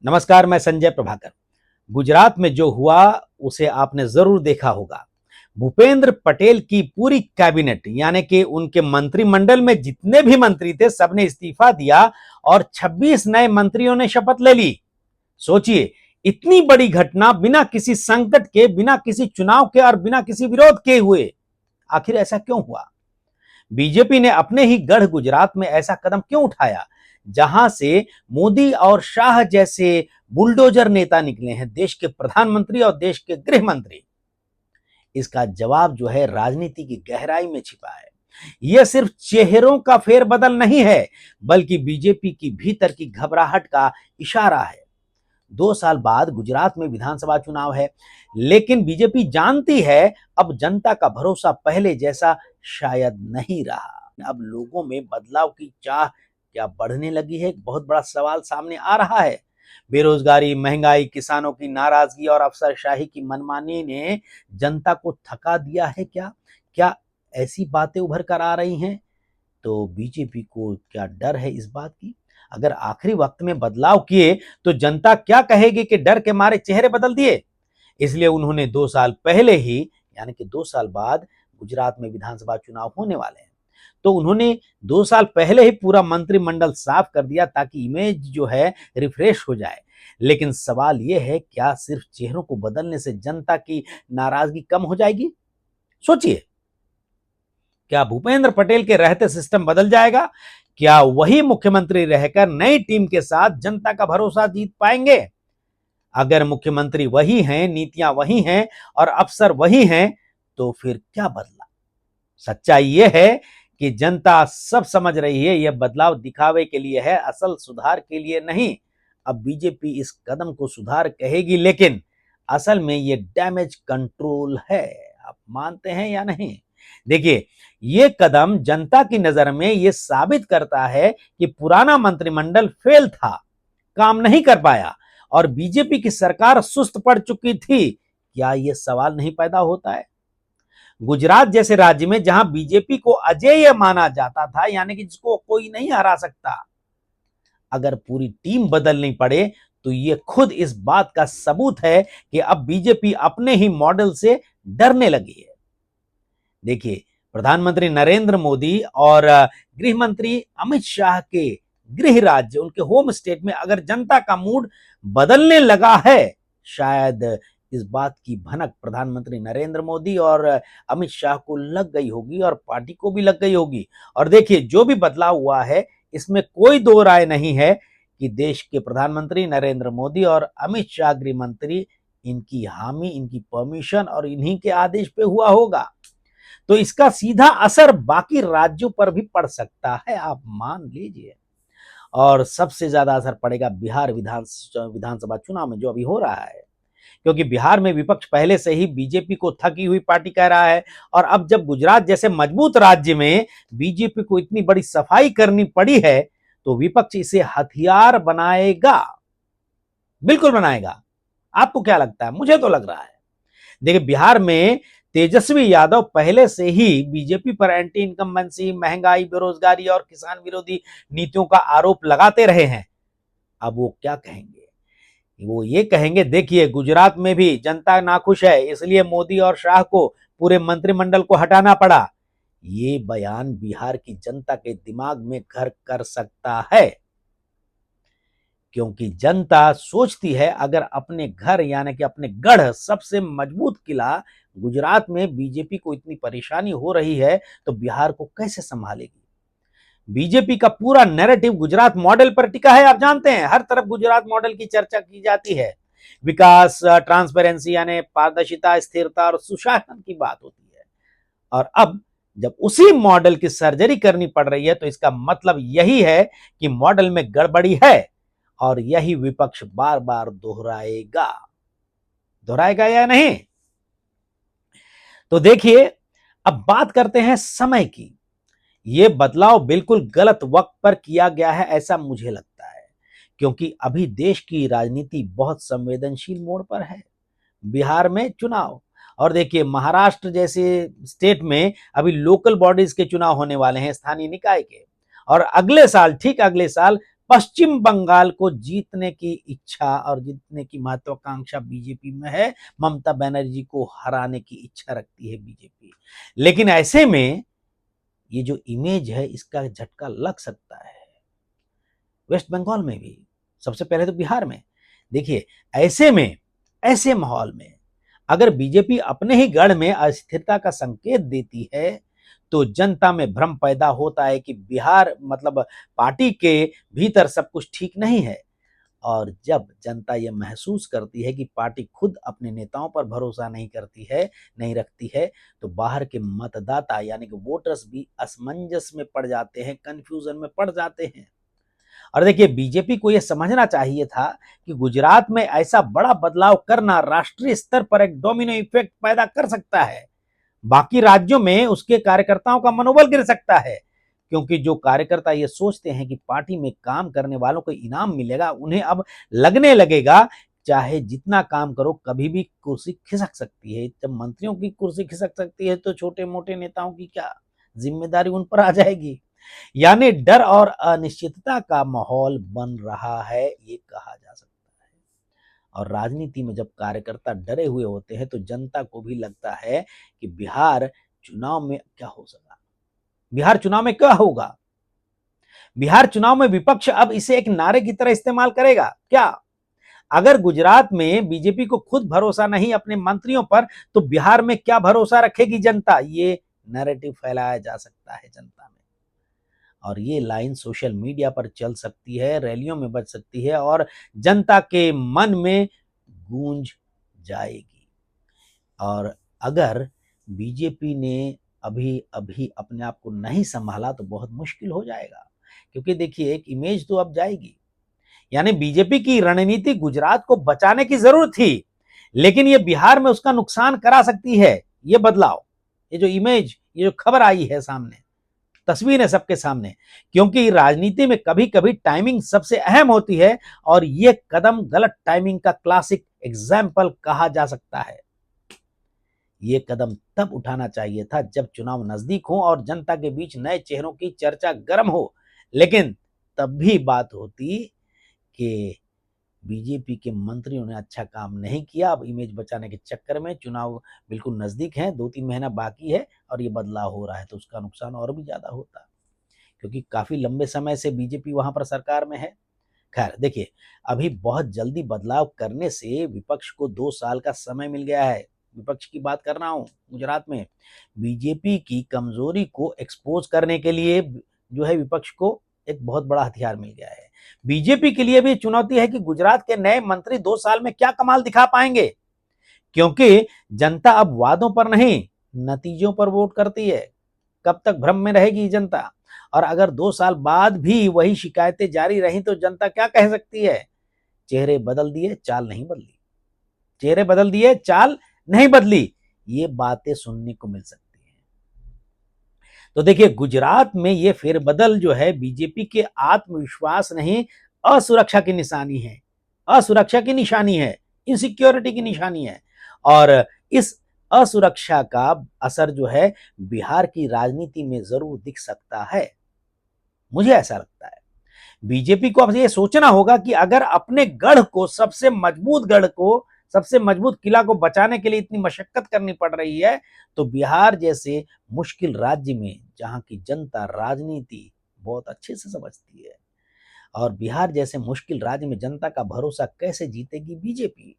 नमस्कार, मैं संजय प्रभाकर। गुजरात में जो हुआ उसे आपने जरूर देखा होगा। भूपेंद्र पटेल की पूरी कैबिनेट यानी कि उनके मंत्रिमंडल में जितने भी मंत्री थे सबने इस्तीफा दिया और 26 नए मंत्रियों ने शपथ ले ली। सोचिए, इतनी बड़ी घटना बिना किसी संकट के, बिना किसी चुनाव के और बिना किसी विरोध के हुए। आखिर ऐसा क्यों हुआ? बीजेपी ने अपने ही गढ़ गुजरात में ऐसा कदम क्यों उठाया जहां से मोदी और शाह जैसे बुलडोजर नेता निकले हैं, देश के प्रधानमंत्री और देश के गृह मंत्री? इसका जवाब जो है राजनीति की गहराई में छिपा है। यह सिर्फ चेहरों का फेरबदल नहीं है, बल्कि बीजेपी की भीतर की घबराहट का इशारा है। 2 साल बाद गुजरात में विधानसभा चुनाव है, लेकिन बीजेपी जानती है अब जनता का भरोसा पहले जैसा शायद नहीं रहा। अब लोगों में बदलाव की चाह क्या बढ़ने लगी है? एक बहुत बड़ा सवाल सामने आ रहा है। बेरोजगारी, महंगाई, किसानों की नाराजगी और अफसरशाही की मनमानी ने जनता को थका दिया है क्या? क्या ऐसी बातें उभर कर आ रही हैं? तो बीजेपी को क्या डर है इस बात की? अगर आखिरी वक्त में बदलाव किए तो जनता क्या कहेगी कि डर के मारे चेहरे बदल दिए? इसलिए उन्होंने 2 साल पहले ही, यानी कि 2 साल बाद गुजरात में विधानसभा चुनाव होने वाले हैं, तो उन्होंने 2 साल पहले ही पूरा मंत्रिमंडल साफ कर दिया ताकि इमेज जो है रिफ्रेश हो जाए। लेकिन सवाल यह है, क्या सिर्फ चेहरों को बदलने से जनता की नाराजगी कम हो जाएगी? सोचिए, क्या भूपेंद्र पटेल के रहते सिस्टम बदल जाएगा? क्या वही मुख्यमंत्री रहकर नई टीम के साथ जनता का भरोसा जीत पाएंगे? अगर मुख्यमंत्री वही हैं, नीतियां वही हैं और अफसर वही हैं, तो फिर क्या बदला? सच्चाई यह है कि जनता सब समझ रही है, यह बदलाव दिखावे के लिए है, असल सुधार के लिए नहीं। अब बीजेपी इस कदम को सुधार कहेगी, लेकिन असल में यह डैमेज कंट्रोल है। आप मानते हैं या नहीं? देखिए, यह कदम जनता की नजर में यह साबित करता है कि पुराना मंत्रिमंडल फेल था, काम नहीं कर पाया और बीजेपी की सरकार सुस्त पड़ चुकी थी। क्या यह सवाल नहीं पैदा होता है? गुजरात जैसे राज्य में जहां बीजेपी को अजेय माना जाता था, यानी कि जिसको कोई नहीं हरा सकता, अगर पूरी टीम बदलनी पड़े तो यह खुद इस बात का सबूत है कि अब बीजेपी अपने ही मॉडल से डरने लगी है। देखिए, प्रधानमंत्री नरेंद्र मोदी और गृह मंत्री अमित शाह के गृह राज्य, उनके होम स्टेट में अगर जनता का मूड बदलने लगा है, शायद इस बात की भनक प्रधानमंत्री नरेंद्र मोदी और अमित शाह को लग गई होगी और पार्टी को भी लग गई होगी। और देखिए, जो भी बदलाव हुआ है इसमें कोई दो राय नहीं है कि देश के प्रधानमंत्री नरेंद्र मोदी और अमित शाह गृह मंत्री, इनकी हामी, इनकी परमिशन और इन्हीं के आदेश पे हुआ होगा। तो इसका सीधा असर बाकी राज्यों पर भी पड़ सकता है, आप मान लीजिए। और सबसे ज्यादा असर पड़ेगा बिहार विधानसभा चुनाव में जो अभी हो रहा है, क्योंकि बिहार में विपक्ष पहले से ही बीजेपी को थकी हुई पार्टी कह रहा है। और अब जब गुजरात जैसे मजबूत राज्य में बीजेपी को इतनी बड़ी सफाई करनी पड़ी है, तो विपक्ष इसे हथियार बनाएगा, बिल्कुल बनाएगा। आपको क्या लगता है? मुझे तो लग रहा है। देखिए, बिहार में तेजस्वी यादव पहले से ही बीजेपी पर एंटी इनकम्बेंसी, महंगाई, बेरोजगारी और किसान विरोधी नीतियों का आरोप लगाते रहे हैं। अब वो क्या कहेंगे? वो ये कहेंगे, देखिए गुजरात में भी जनता नाखुश है, इसलिए मोदी और शाह को पूरे मंत्रिमंडल को हटाना पड़ा। ये बयान बिहार की जनता के दिमाग में घर कर सकता है, क्योंकि जनता सोचती है अगर अपने घर यानी कि अपने गढ़, सबसे मजबूत किला गुजरात में बीजेपी को इतनी परेशानी हो रही है, तो बिहार को कैसे संभालेगी? बीजेपी का पूरा नैरेटिव गुजरात मॉडल पर टिका है। आप जानते हैं, हर तरफ गुजरात मॉडल की चर्चा की जाती है। विकास, ट्रांसपेरेंसी यानी पारदर्शिता, स्थिरता और सुशासन की बात होती है। और अब जब उसी मॉडल की सर्जरी करनी पड़ रही है, तो इसका मतलब यही है कि मॉडल में गड़बड़ी है और यही विपक्ष बार बार दोहराएगा। दोहराएगा या नहीं? तो देखिए, अब बात करते हैं समय की। यह बदलाव बिल्कुल गलत वक्त पर किया गया है, ऐसा मुझे लगता है, क्योंकि अभी देश की राजनीति बहुत संवेदनशील मोड़ पर है। बिहार में चुनाव, और देखिए महाराष्ट्र जैसे स्टेट में अभी लोकल बॉडीज के चुनाव होने वाले हैं, स्थानीय निकाय के। और अगले साल, ठीक अगले साल पश्चिम बंगाल को जीतने की इच्छा और जीतने की महत्वाकांक्षा बीजेपी में है। ममता बनर्जी को हराने की इच्छा रखती है बीजेपी। लेकिन ऐसे में ये जो इमेज है इसका झटका लग सकता है वेस्ट बंगाल में भी, सबसे पहले तो बिहार में। देखिए, ऐसे माहौल में अगर बीजेपी अपने ही गढ़ में अस्थिरता का संकेत देती है तो जनता में भ्रम पैदा होता है कि बिहार मतलब पार्टी के भीतर सब कुछ ठीक नहीं है। और जब जनता यह महसूस करती है कि पार्टी खुद अपने नेताओं पर भरोसा नहीं करती है, नहीं रखती है, तो बाहर के मतदाता यानी कि वोटर्स भी असमंजस में पड़ जाते हैं, कंफ्यूजन में पड़ जाते हैं। और देखिए, बीजेपी को यह समझना चाहिए था कि गुजरात में ऐसा बड़ा बदलाव करना राष्ट्रीय स्तर पर एक डोमिनो इफेक्ट पैदा कर सकता है। बाकी राज्यों में उसके कार्यकर्ताओं का मनोबल गिर सकता है, क्योंकि जो कार्यकर्ता ये सोचते हैं कि पार्टी में काम करने वालों को इनाम मिलेगा, उन्हें अब लगने लगेगा चाहे जितना काम करो कभी भी कुर्सी खिसक सकती है। जब मंत्रियों की कुर्सी खिसक सकती है तो छोटे मोटे नेताओं की क्या जिम्मेदारी उन पर आ जाएगी। यानी डर और अनिश्चितता का माहौल बन रहा है, ये कहा जा सकता है। और राजनीति में जब कार्यकर्ता डरे हुए होते हैं तो जनता को भी लगता है कि बिहार चुनाव में क्या हो सका, बिहार चुनाव में क्या होगा। बिहार चुनाव में विपक्ष अब इसे एक नारे की तरह इस्तेमाल करेगा क्या? अगर गुजरात में बीजेपी को खुद भरोसा नहीं अपने मंत्रियों पर, तो बिहार में क्या भरोसा रखेगी जनता? ये नैरेटिव फैलाया जा सकता है जनता में। और ये लाइन सोशल मीडिया पर चल सकती है, रैलियों में बज सकती है और जनता के मन में गूंज जाएगी। और अगर बीजेपी ने अभी अभी अपने आप को नहीं संभाला तो बहुत मुश्किल हो जाएगा, क्योंकि देखिए एक इमेज तो अब जाएगी। यानी बीजेपी की रणनीति गुजरात को बचाने की जरूरत थी, लेकिन ये बिहार में उसका नुकसान करा सकती है। ये बदलाव, ये जो इमेज, ये जो खबर आई है सामने, तस्वीर है सबके सामने, क्योंकि राजनीति में कभी कभी टाइमिंग सबसे अहम होती है और यह कदम गलत टाइमिंग का क्लासिक एग्जाम्पल कहा जा सकता है। ये कदम तब उठाना चाहिए था जब चुनाव नजदीक हो और जनता के बीच नए चेहरों की चर्चा गर्म हो। लेकिन तब भी बात होती कि बीजेपी के मंत्रियों ने अच्छा काम नहीं किया। अब इमेज बचाने के चक्कर में चुनाव बिल्कुल नजदीक है, 2-3 महीना बाकी है और ये बदलाव हो रहा है, तो उसका नुकसान और भी ज्यादा होता, क्योंकि काफी लंबे समय से बीजेपी वहां पर सरकार में है। खैर देखिए, अभी बहुत जल्दी बदलाव करने से विपक्ष को 2 साल का समय मिल गया है। विपक्ष की बात कर रहा हूं गुजरात में। बीजेपी की कमजोरी को एक्सपोज करने के लिए जो है विपक्ष को एक बहुत बड़ा हथियार मिल गया है। बीजेपी के लिए भी चुनौती है कि गुजरात के नए मंत्री 2 साल में क्या कमाल दिखा पाएंगे, क्योंकि जनता अब वादों पर नहीं नतीजों पर वोट करती है। कब तक भ्रम में रहेगी जनता? और अगर 2 साल बाद भी वही शिकायतें जारी रही तो जनता क्या कह सकती है? चेहरे बदल दिए, चाल नहीं बदली। चेहरे बदल दिए, चाल नहीं बदली, ये बातें सुनने को मिल सकती है। तो देखिए, गुजरात में ये फेरबदल जो है बीजेपी के आत्मविश्वास नहीं, असुरक्षा की निशानी है। असुरक्षा की निशानी है, इनसिक्योरिटी की निशानी है। और इस असुरक्षा का असर जो है बिहार की राजनीति में जरूर दिख सकता है, मुझे ऐसा लगता है। बीजेपी को अब ये सोचना होगा कि अगर अपने गढ़ को, सबसे मजबूत गढ़ को, सबसे मजबूत किला को बचाने के लिए इतनी मशक्कत करनी पड़ रही है, तो बिहार जैसे मुश्किल राज्य में, जहां की जनता राजनीति बहुत अच्छे से समझती है, और बिहार जैसे मुश्किल राज्य में जनता का भरोसा कैसे जीतेगी बीजेपी?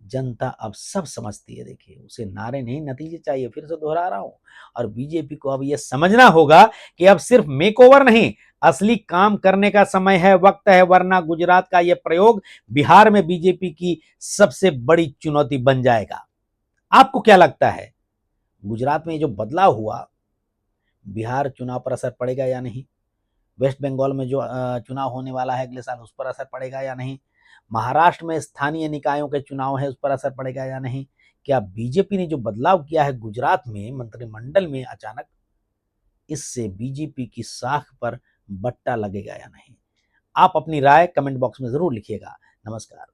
जनता अब सब समझती है। देखिए, उसे नारे नहीं नतीजे चाहिए, फिर से दोहरा रहा हूं। और बीजेपी को अब यह समझना होगा कि अब सिर्फ मेकओवर नहीं, असली काम करने का समय है, वक्त है, वरना गुजरात का यह प्रयोग बिहार में बीजेपी की सबसे बड़ी चुनौती बन जाएगा। आपको क्या लगता है, गुजरात में जो बदलाव हुआ, बिहार चुनाव पर असर पड़ेगा या नहीं? वेस्ट बंगाल में जो चुनाव होने वाला है अगले साल, उस पर असर पड़ेगा या नहीं? महाराष्ट्र में स्थानीय निकायों के चुनाव है, उस पर असर पड़ेगा या नहीं? क्या बीजेपी ने जो बदलाव किया है गुजरात में मंत्रिमंडल में अचानक, इससे बीजेपी की साख पर बट्टा लगेगा या नहीं? आप अपनी राय कमेंट बॉक्स में जरूर लिखिएगा। नमस्कार।